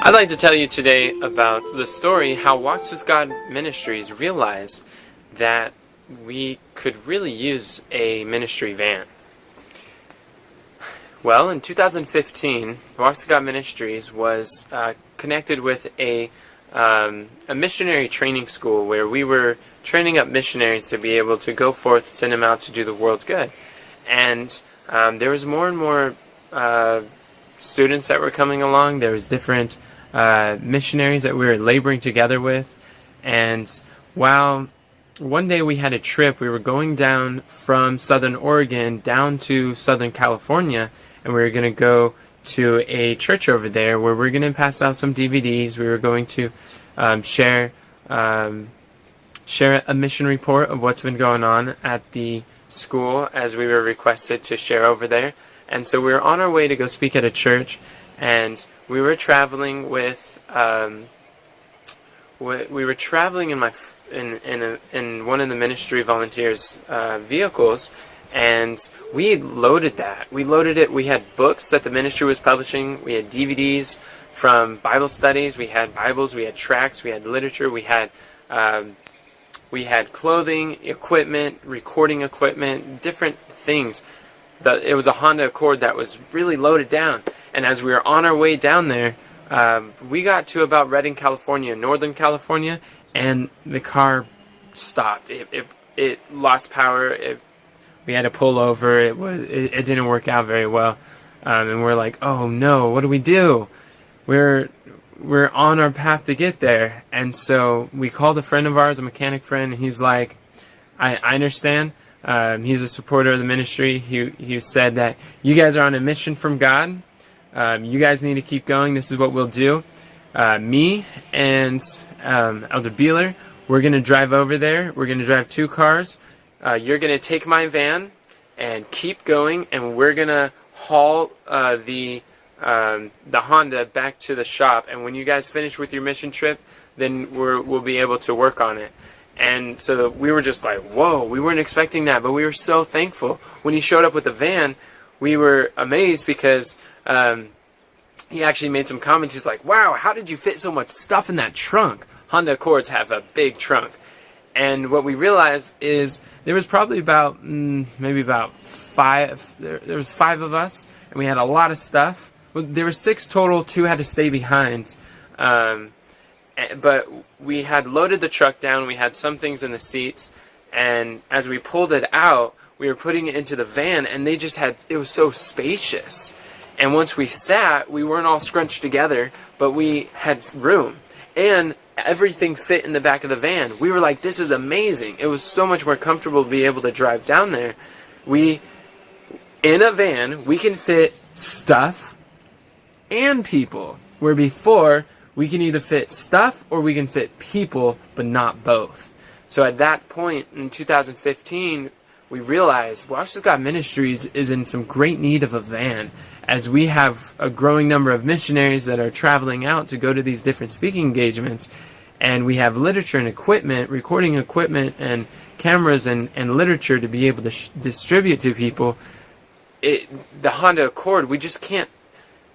I'd like to tell you today about the story how Walks with God Ministries realized that we could really use a ministry van. Well, in 2015, Walks with God Ministries was connected with a missionary training school where we were training up missionaries to be able to go forth, send them out to do the world good. And there was more and more students that were coming along. There was different missionaries that we were laboring together with. And while one day we had a trip, we were going down from Southern Oregon down to Southern California, and we were going to go to a church over there where we were going to pass out some DVDs. We were going to share a mission report of what's been going on at the school as we were requested to share over there. And so we were on our way to go speak at a church, and we were traveling with we were traveling in one of the ministry volunteers' vehicles, and we loaded that. We loaded it. We had books that the ministry was publishing. We had DVDs from Bible studies. We had Bibles. We had tracts. We had literature. We had clothing, equipment, recording equipment, different things. It was a Honda Accord that was really loaded down. And as we were on our way down there, we got to about Redding, California, Northern California, and the car stopped. It lost power. We had to pull over. It didn't work out very well. And we're like, oh no, what do we do? We're on our path to get there. And so we called a friend of ours, a mechanic friend, and he's like, I understand. He's a supporter of the ministry. He said that you guys are on a mission from God. You guys need to keep going. This is what we'll do. Me and Elder Beeler, we're going to drive over there. We're going to drive 2 cars. You're going to take my van and keep going, and we're going to haul the Honda back to the shop. And when you guys finish with your mission trip, then we'll be able to work on it. And so we were just like, whoa, we weren't expecting that, but we were so thankful. When he showed up with the van, we were amazed because he actually made some comments. He's like, wow, how did you fit so much stuff in that trunk? Honda Accords have a big trunk. And what we realized is there was probably about, maybe about 5, there was 5 of us, and we had a lot of stuff. There were 6 total, 2 had to stay behind. But we had loaded the truck down, we had some things in the seats, and as we pulled it out, we were putting it into the van, and it was so spacious. And once we sat, we weren't all scrunched together, but we had room. And everything fit in the back of the van. We were like, this is amazing. It was so much more comfortable to be able to drive down there. In a van, we can fit stuff and people, where before, we can either fit stuff or we can fit people, but not both. So at that point in 2015, we realized Walks with God Ministries is in some great need of a van, as we have a growing number of missionaries that are traveling out to go to these different speaking engagements, and we have literature and equipment, recording equipment and cameras and literature to be able to distribute to people. The Honda Accord, we just can't,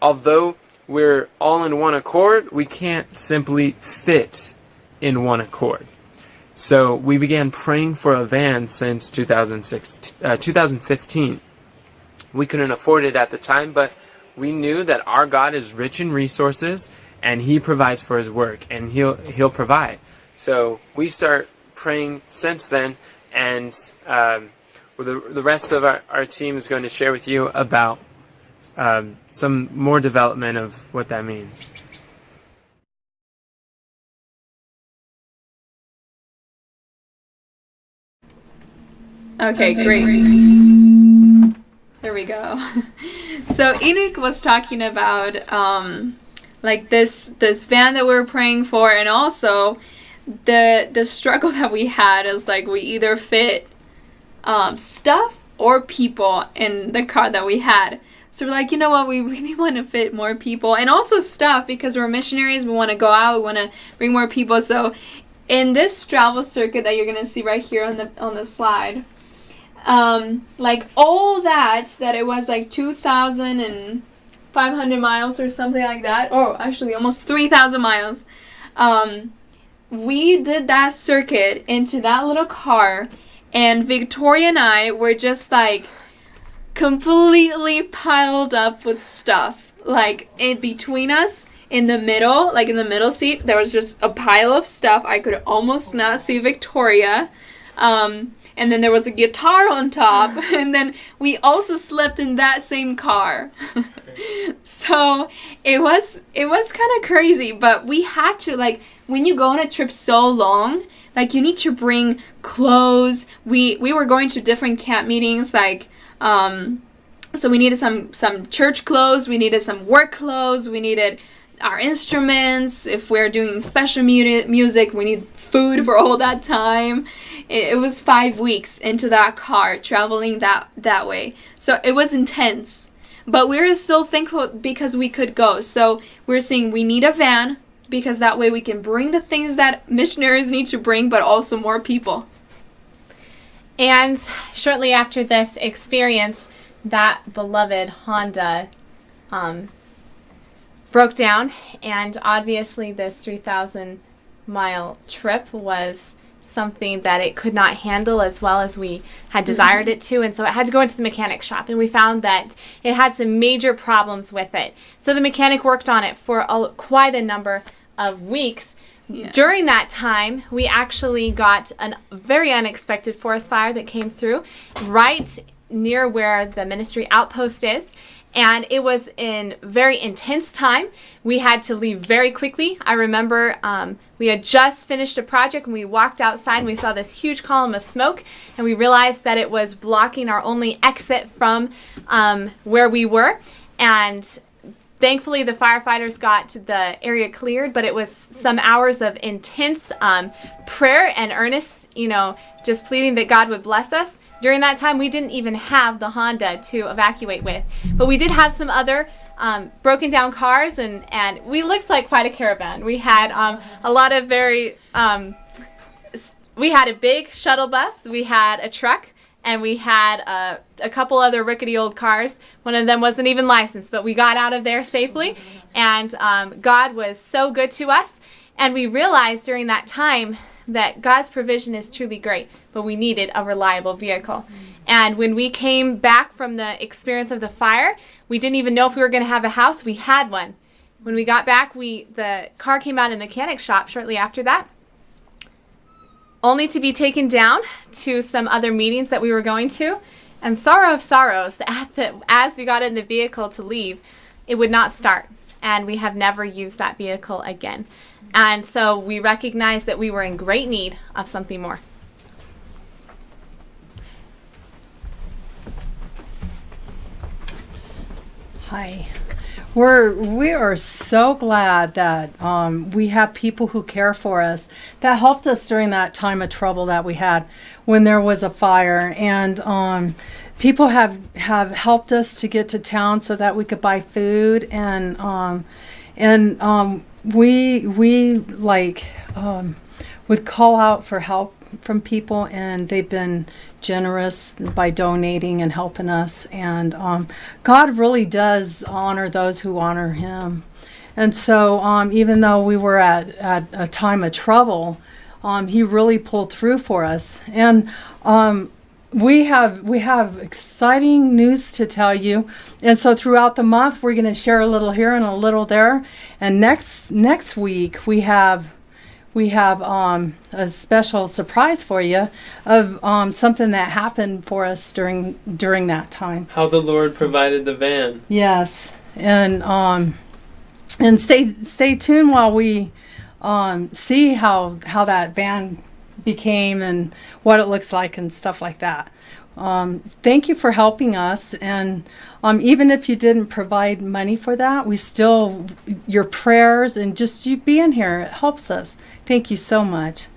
although we're all in one accord, we can't simply fit in one accord. So we began praying for a van since 2015. We couldn't afford it at the time, but we knew that our God is rich in resources, and He provides for His work, and He'll provide. So we start praying since then, and the rest of our team is going to share with you about some more development of what that means. Okay, great. There we go. So Enoch was talking about like this van that we were praying for, and also the struggle that we had is like we either fit stuff or people in the car that we had. So we're like, you know what, we really want to fit more people and also stuff, because we're missionaries. We want to go out. We want to bring more people. So in this travel circuit that you're going to see right here on the slide, like all that it was like 2000 and 500 miles or something like that. Or actually almost 3,000 miles. We did that circuit into that little car, and Victoria and I were just like completely piled up with stuff. Like in between us, in the middle, like in the middle seat, there was just a pile of stuff. I could almost not see Victoria. And then there was a guitar on top, and then we also slept in that same car. So it was kind of crazy, but we had to, like, when you go on a trip so long, like, you need to bring clothes. We were going to different camp meetings, like, so we needed some church clothes, we needed some work clothes, we needed our instruments. If we're doing special music, we need food for all that time. It was 5 weeks into that car traveling that way. So it was intense. But we were so thankful because we could go. So we're saying we need a van because that way we can bring the things that missionaries need to bring, but also more people. And shortly after this experience, that beloved Honda broke down, and obviously this 3,000-mile trip was something that it could not handle as well as we had desired it to, and so it had to go into the mechanic shop, and we found that it had some major problems with it. So the mechanic worked on it for quite a number of weeks. Yes. During that time, we actually got a very unexpected forest fire that came through right near where the ministry outpost is. And it was in very intense time. We had to leave very quickly. I remember we had just finished a project and we walked outside and we saw this huge column of smoke, and we realized that it was blocking our only exit from where we were. And thankfully the firefighters got the area cleared, but it was some hours of intense prayer and earnest, just pleading that God would bless us. During that time, we didn't even have the Honda to evacuate with. But we did have some other broken down cars, and we looked like quite a caravan. We had a lot of we had a big shuttle bus, we had a truck, and we had a couple other rickety old cars. One of them wasn't even licensed, but we got out of there safely. And God was so good to us. And we realized during that time that God's provision is truly great, but we needed a reliable vehicle. And when we came back from the experience of the fire, we didn't even know if we were going to have a house. We had one. When we got back, the car came out in the mechanic shop shortly after that, only to be taken down to some other meetings that we were going to. And sorrow of sorrows, as we got in the vehicle to leave, it would not start. And we have never used that vehicle again. And so we recognized that we were in great need of something more. Hi. We are so glad that we have people who care for us, that helped us during that time of trouble that we had when there was a fire. And people have helped us to get to town so that we could buy food, and we would call out for help from people, and they've been generous by donating and helping us. And God really does honor those who honor him. And so even though we were at a time of trouble, he really pulled through for us. And we have exciting news to tell you. And so throughout the month, we're going to share a little here and a little there. And next week we have a special surprise for you of something that happened for us during that time. How the Lord provided the van. Yes, and stay tuned while we see how that van became and what it looks like and stuff like that. Thank you for helping us, and even if you didn't provide money for that, your prayers and just you being here, it helps us. Thank you so much.